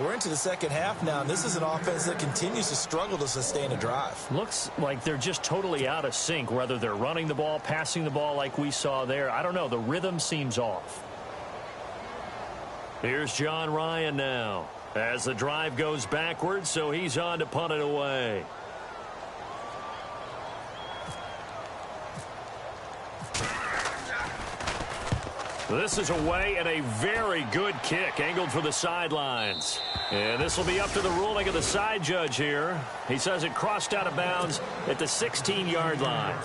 We're into the second half now, and this is an offense that continues to struggle to sustain a drive. Looks like they're just totally out of sync, whether they're running the ball, passing the ball like we saw there. I don't know. The rhythm seems off. Here's John Ryan now as the drive goes backwards, so he's on to punt it away. This is away and a very good kick angled for the sidelines. And this will be up to the ruling of the side judge here. He says it crossed out of bounds at the 16-yard line.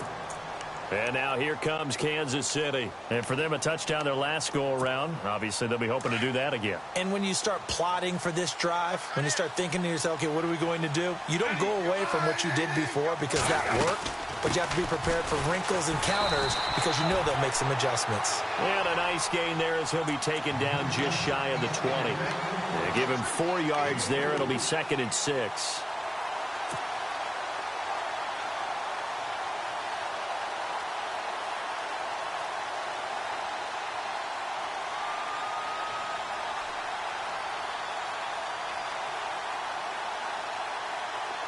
And now here comes Kansas City. And for them, a touchdown their last go-around. Obviously, they'll be hoping to do that again. And when you start plotting for this drive, when you start thinking to yourself, okay, what are we going to do? You don't go away from what you did before because that worked. But you have to be prepared for wrinkles and counters because you know they'll make some adjustments. And a nice gain there as he'll be taken down just shy of the 20. They give him 4 yards there. It'll be 2nd and 6.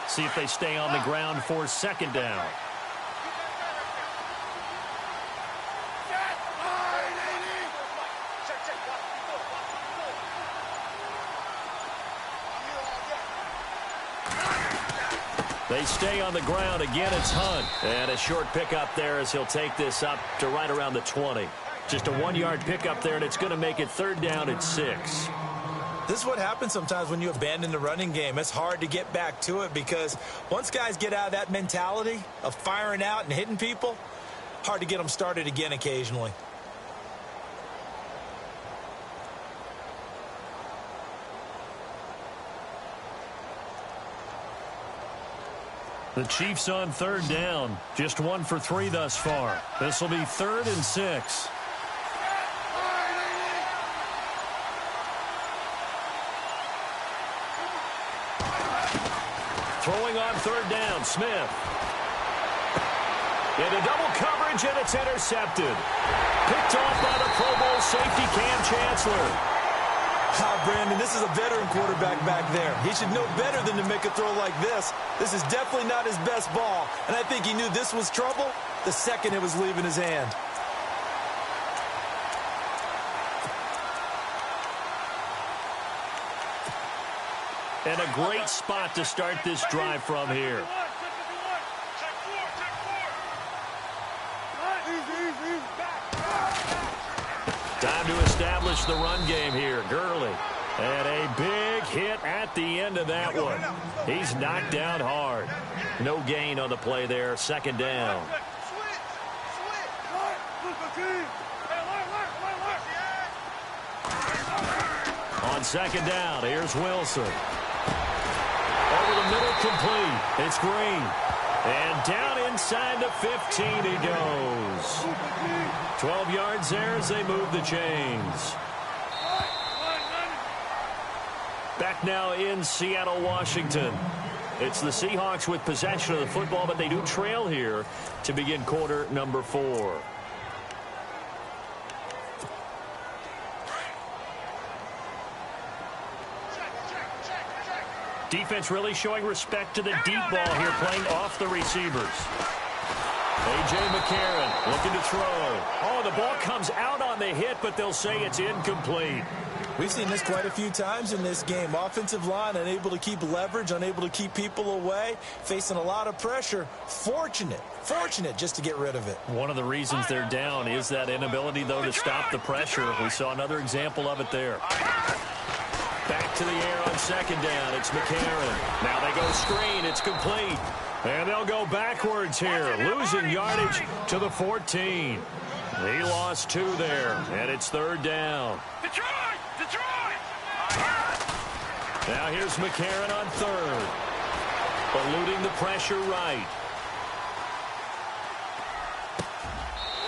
See if they stay on the ground for 2nd down. They stay on the ground. Again, it's Hunt. And a short pickup there as he'll take this up to right around the 20. Just a 1-yard pickup there, and it's going to make it 3rd down at 6. This is what happens sometimes when you abandon the running game. It's hard to get back to it because once guys get out of that mentality of firing out and hitting people, hard to get them started again occasionally. The Chiefs on 3rd down. Just 1 for 3 thus far. This will be 3rd and 6. third down. Smith. Into double coverage, and it's intercepted. Picked off by the Pro Bowl safety Cam Chancellor. Brandon, this is a veteran quarterback back there. He should know better than to make a throw like this. This is definitely not his best ball, and I think he knew this was trouble the second it was leaving his hand. And a great spot to start this drive from here. Time to establish the run game here. Gurley. And a big hit at the end of that one. He's knocked down hard. No gain on the play there. Second down. On second down, here's Wilson. Over the middle, complete. It's Green. And down inside the 15 he goes. 12 yards there as they move the chains. Back now in Seattle, Washington. It's the Seahawks with possession of the football, but they do trail here to begin quarter number 4. Defense really showing respect to the deep ball here, playing off the receivers. A.J. McCarron looking to throw. Oh, the ball comes out on the hit, but they'll say it's incomplete. We've seen this quite a few times in this game. Offensive line unable to keep leverage, unable to keep people away, facing a lot of pressure. Fortunate just to get rid of it. One of the reasons they're down is that inability, though, to stop the pressure. We saw another example of it there. Back to the air on second down. It's McCarron. Now they go screen. It's complete. And they'll go backwards here, losing yardage to the 14. He lost 2 there, and it's third down. Detroit! Now here's McCarron on third. Eluding the pressure right.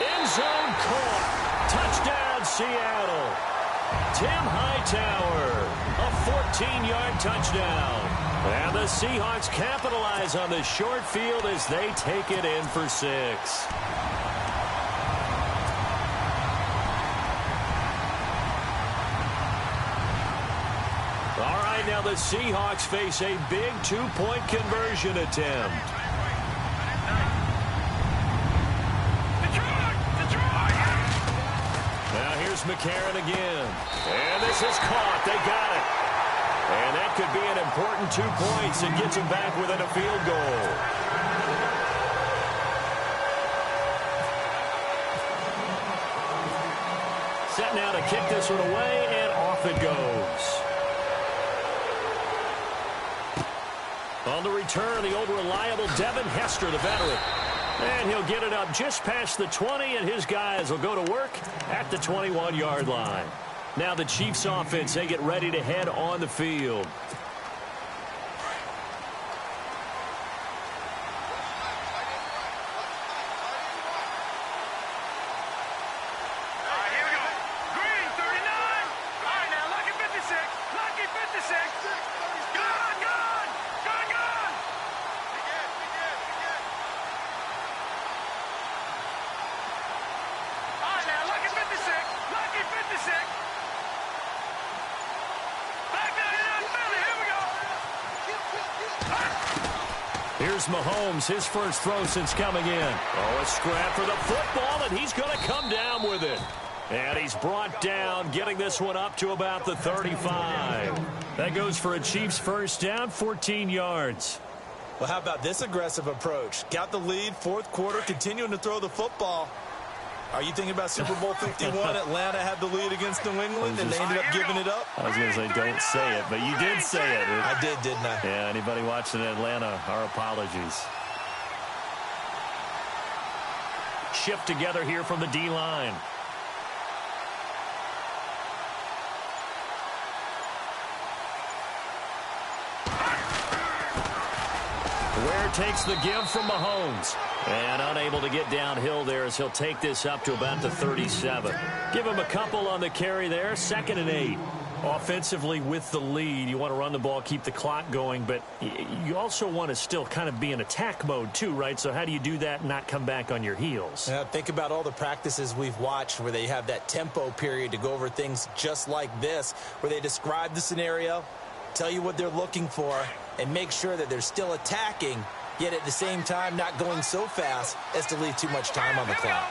End zone caught. Touchdown, Seattle. Tim Hightower, a 14-yard touchdown. And the Seahawks capitalize on the short field as they take it in for 6. All right, now the Seahawks face a big 2-point conversion attempt. Now here's McCarron again. And this is caught. They got it. And that could be an important 2 points and gets them back within a field goal. Set now to kick this one away, and off it goes. On the return, the old reliable Devin Hester, the veteran. And he'll get it up just past the 20, and his guys will go to work at the 21-yard line. Now the Chiefs offense, they get ready to head on the field. Here's Mahomes, his first throw since coming in. Oh, a scrap for the football, and he's going to come down with it. And he's brought down, getting this one up to about the 35. That goes for a Chiefs first down, 14 yards. Well, how about this aggressive approach? Got the lead, fourth quarter, continuing to throw the football. Are you thinking about Super Bowl 51? Atlanta had the lead against New England, and they ended up giving it up? I was going to say, don't say it, but you did say it. I did, didn't I? Yeah, anybody watching Atlanta, our apologies. Shift together here from the D-line. Ware takes the give from Mahomes. And unable to get downhill there as he'll take this up to about the 37. Give him a couple on the carry there. 2nd and 8. Offensively with the lead, you want to run the ball, keep the clock going, but you also want to still kind of be in attack mode too, right? So how do you do that and not come back on your heels? Yeah, think about all the practices we've watched where they have that tempo period to go over things just like this, where they describe the scenario, tell you what they're looking for, and make sure that they're still attacking, yet at the same time not going so fast as to leave too much time on the clock.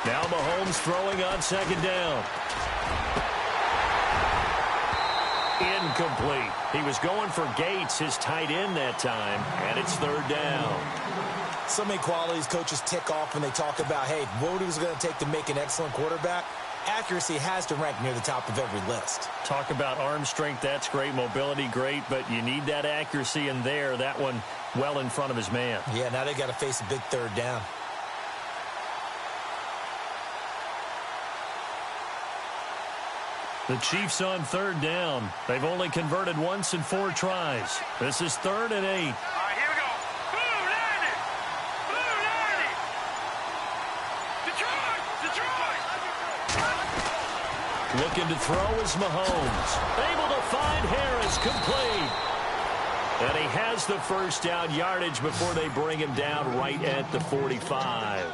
Now Mahomes throwing on second down. Incomplete. He was going for Gates, his tight end that time, and it's third down. So many qualities coaches tick off when they talk about, hey, what is it going to take to make an excellent quarterback? Accuracy has to rank near the top of every list. Talk about arm strength, that's great. Mobility, great, but you need that accuracy in there. That one well in front of his man. Yeah, now they got to face a big third down. The Chiefs on third down. They've only converted once in 4 tries. This is 3rd and 8. All right, here we go. Blue 90. Blue 90. Detroit. Detroit. Looking to throw is Mahomes. Able to find Harris, complete. And he has the first down yardage before they bring him down right at the 45.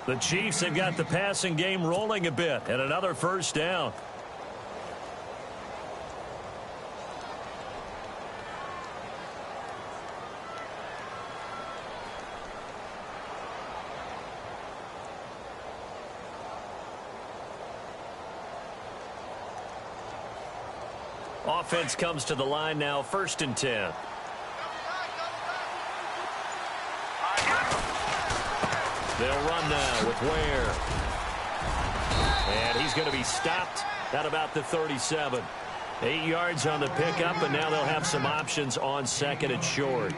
The Chiefs have got the passing game rolling a bit, and another first down. Offense comes to the line now, 1st and 10. They'll run now with Ware. And he's going to be stopped at about the 37. 8 yards on the pickup, and now they'll have some options on 2nd and short.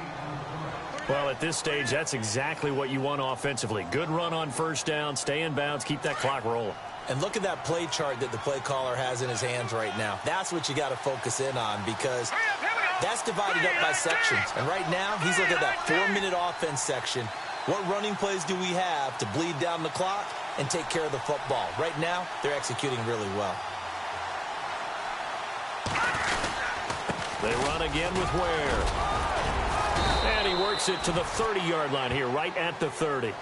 Well, at this stage, that's exactly what you want offensively. Good run on 1st down, stay in bounds, keep that clock rolling. And look at that play chart that the play caller has in his hands right now. That's what you got to focus in on, because that's divided up by sections. And right now, he's looking at that 4-minute offense section. What running plays do we have to bleed down the clock and take care of the football? Right now, they're executing really well. They run again with Ware. And he works it to the 30-yard line here, right at the 30.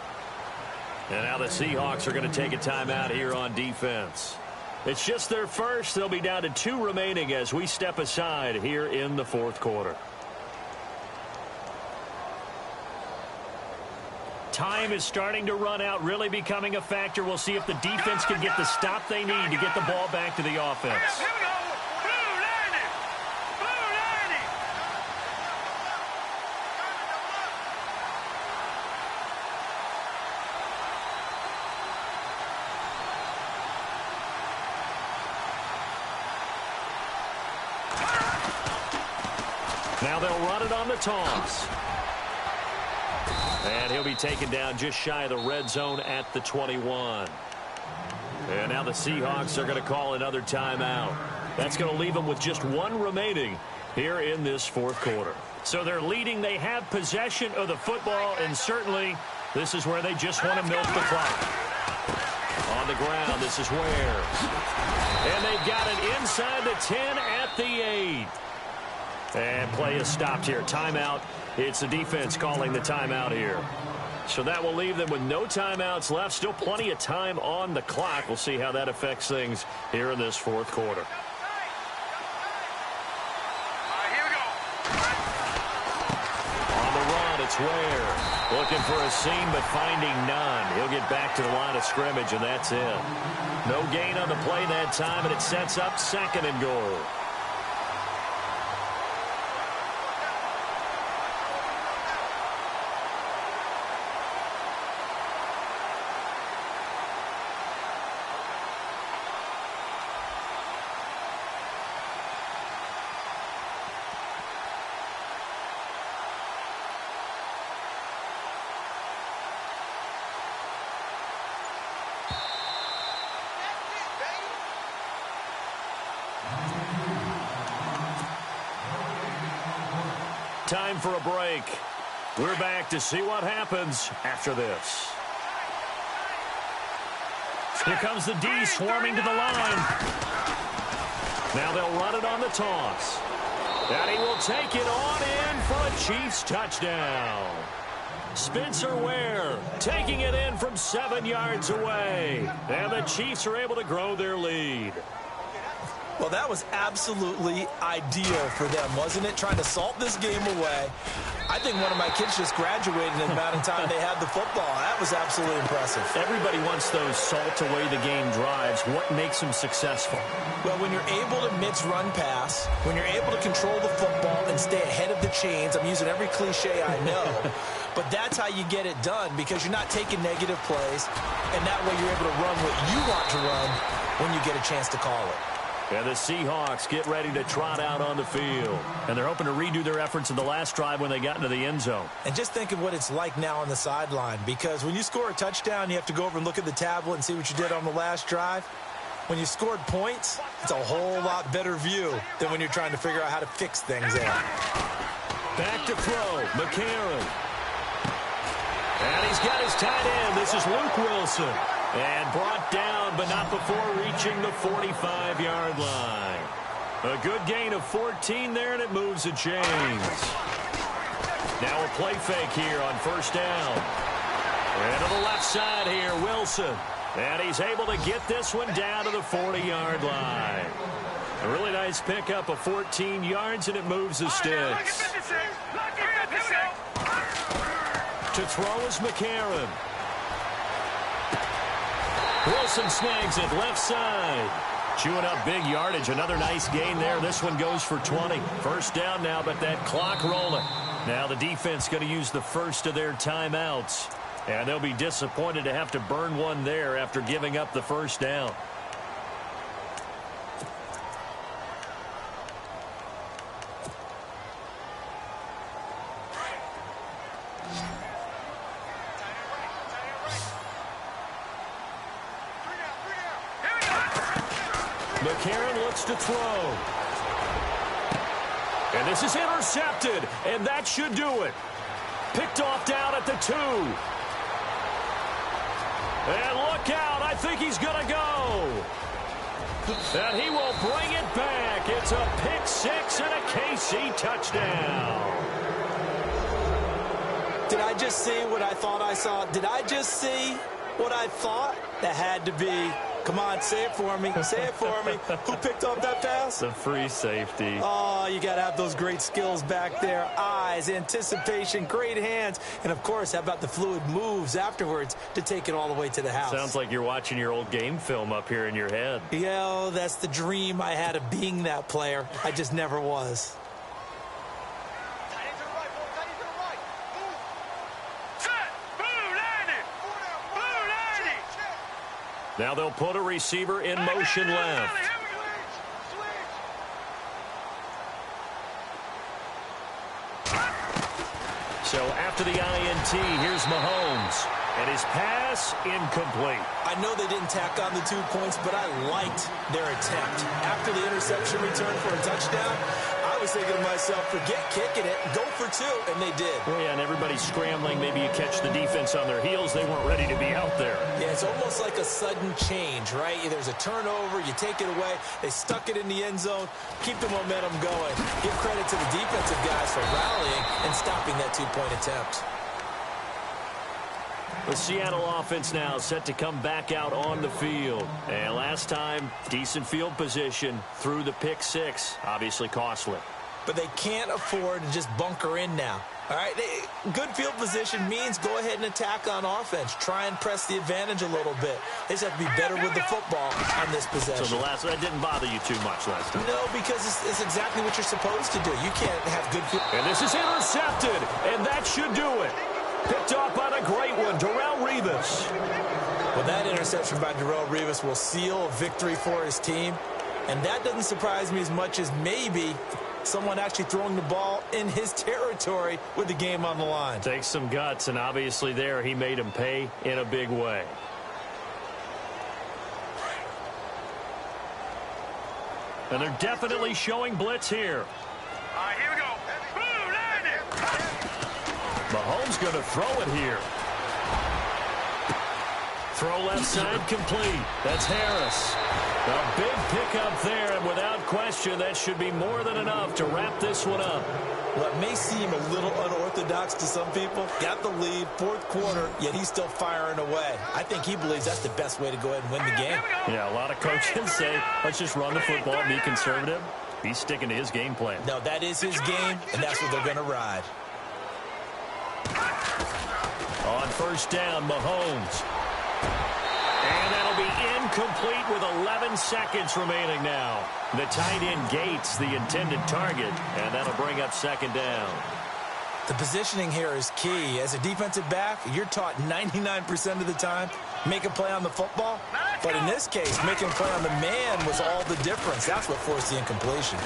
And now the Seahawks are going to take a timeout here on defense. It's just their first. They'll be down to 2 remaining as we step aside here in the 4th quarter. Time is starting to run out, really becoming a factor. We'll see if the defense can get the stop they need to get the ball back to the offense. Here we go. Blue 90. Blue 90. Now they'll run it on the toss. And he'll be taken down just shy of the red zone at the 21. And now the Seahawks are going to call another timeout. That's going to leave them with just 1 remaining here in this 4th quarter. So they're leading. They have possession of the football, and certainly this is where they just want to milk the clock. On the ground, this is Ware. And they've got it inside the 10 at the 8. And play is stopped here. Timeout. It's the defense calling the timeout here. So that will leave them with no timeouts left. Still plenty of time on the clock. We'll see how that affects things here in this 4th quarter. All right, here we go. On the run, it's Ware. Looking for a seam, but finding none. He'll get back to the line of scrimmage, and that's it. No gain on the play that time, and it sets up 2nd and goal. Time for a break. We're back to see what happens after this. Here comes the D swarming to the line. Now they'll run it on the toss. And he will take it on in for a Chiefs touchdown. Spencer Ware taking it in from 7 yards away. And the Chiefs are able to grow their lead. Well, that was absolutely ideal for them, wasn't it? Trying to salt this game away. I think one of my kids just graduated in the amount of time they had the football. That was absolutely impressive. Everybody wants those salt-away-the-game drives. What makes them successful? Well, when you're able to mix run pass, when you're able to control the football and stay ahead of the chains, I'm using every cliche I know, but that's how you get it done because you're not taking negative plays, and that way you're able to run what you want to run when you get a chance to call it. And the Seahawks get ready to trot out on the field. And they're hoping to redo their efforts in the last drive when they got into the end zone. And just think of what it's like now on the sideline. Because when you score a touchdown, you have to go over and look at the tablet and see what you did on the last drive. When you scored points, it's a whole lot better view than when you're trying to figure out how to fix things out. Back to throw, McCarron. And he's got his tight end. This is Luke Wilson. And brought down, but not before reaching the 45-yard line. A good gain of 14 there, and it moves the chains. Now a play fake here on first down. And to the left side here, Wilson. And he's able to get this one down to the 40-yard line. A really nice pickup of 14 yards, and it moves the sticks. To throw is McCarron. Wilson snags it left side. Chewing up big yardage. Another nice gain there. This one goes for 20. First down now, but that clock rolling. Now the defense going to use the first of their timeouts. And they'll be disappointed to have to burn one there after giving up the first down. McCarron looks to throw. And this is intercepted, and that should do it. Picked off down at the 2. And look out, I think he's going to go. And he will bring it back. It's a pick 6 and a KC touchdown. Did I just see what I thought I saw? Did I just see what I thought? That had to be. Come on, say it for me. Say it for me. Who picked up that pass? The free safety. Oh, you got to have those great skills back there. Eyes, anticipation, great hands. And, of course, how about the fluid moves afterwards to take it all the way to the house? Sounds like you're watching your old game film up here in your head. Yeah, that's the dream I had of being that player. I just never was. Now they'll put a receiver in motion left. So after the INT, here's Mahomes. And his pass incomplete. I know they didn't tack on the 2 points, but I liked their attempt. After the interception return for a touchdown, I was thinking to myself, forget kicking it, go for 2, and they did. Well, yeah, and everybody's scrambling. Maybe you catch the defense on their heels. They weren't ready to be out there. Yeah, it's almost like a sudden change, right? There's a turnover, you take it away, they stuck it in the end zone, keep the momentum going. Give credit to the defensive guys for rallying and stopping that 2-point attempt. The Seattle offense now set to come back out on the field. And last time, decent field position through the pick 6. Obviously costly. But they can't afford to just bunker in now. All right, good field position means go ahead and attack on offense. Try and press the advantage a little bit. They just have to be better with the football on this possession. So that didn't bother you too much last time? No, because it's exactly what you're supposed to do. You can't have good field. And this is intercepted, and that should do it. Picked off by the great one, Darrelle Revis. Well, that interception by Darrelle Revis will seal a victory for his team. And that doesn't surprise me as much as maybe someone actually throwing the ball in his territory with the game on the line. Takes some guts, and obviously there he made him pay in a big way. And they're definitely showing blitz here. All right, here we go. Boom, landed. Mahomes going to throw it here. Throw left side complete. That's Harris. A big pickup there, and without question, that should be more than enough to wrap this one up. Well, it may seem a little unorthodox to some people. Got the lead, fourth quarter, yet he's still firing away. I think he believes that's the best way to go ahead and win the game. Yeah, a lot of coaches say, let's just run the football and be conservative. He's sticking to his game plan. No, that is his game, and that's what they're going to ride. On first down, Mahomes. And that'll be incomplete with 11 seconds remaining now. The tight end Gates, the intended target, and that'll bring up second down. The positioning here is key. As a defensive back, you're taught 99% of the time, make a play on the football. But in this case, making a play on the man was all the difference. That's what forced the incompletion.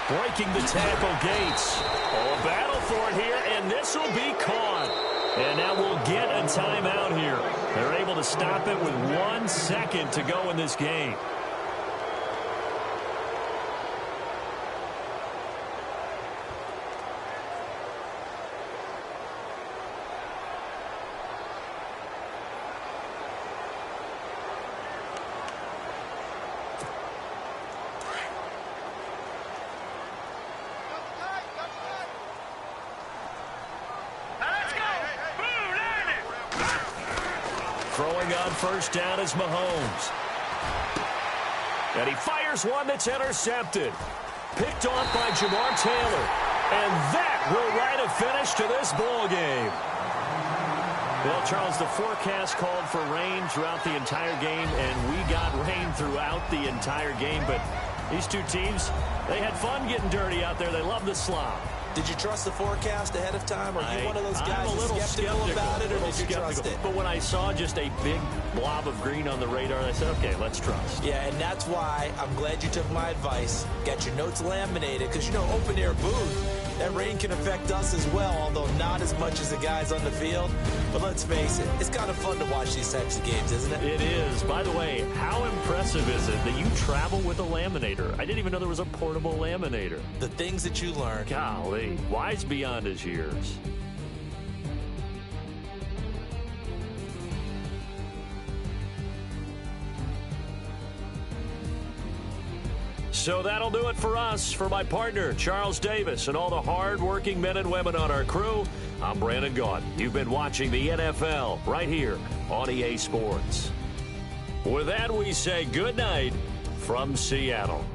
Breaking the tackle, Gates. Oh, battle for it here, and this will be caught. And now we'll get a timeout here. They're able to stop it with 1 second to go in this game. Throwing on first down is Mahomes. And he fires one that's intercepted. Picked off by Jamar Taylor. And that will write a finish to this ball game. Well, Charles, the forecast called for rain throughout the entire game, and we got rain throughout the entire game. But these two teams, they had fun getting dirty out there. They love the slop. Did you trust the forecast ahead of time? Are you one of those guys who's skeptical about it, or did you trust it? But when I saw just a big blob of green on the radar, I said, okay, let's trust. Yeah, and that's why I'm glad you took my advice. Got your notes laminated, because, you know, open-air booth, that rain can affect us as well, although not as much as the guys on the field. But let's face it, it's kind of fun to watch these types of games, isn't it? It is. By the way, how impressive is it that you travel with a laminator? I didn't even know there was a portable laminator. The things that you learn. Golly, wise beyond his years. So that'll do it for us. For my partner, Charles Davis, and all the hard-working men and women on our crew, I'm Brandon Gaudin. You've been watching the NFL right here on EA Sports. With that, we say good night from Seattle.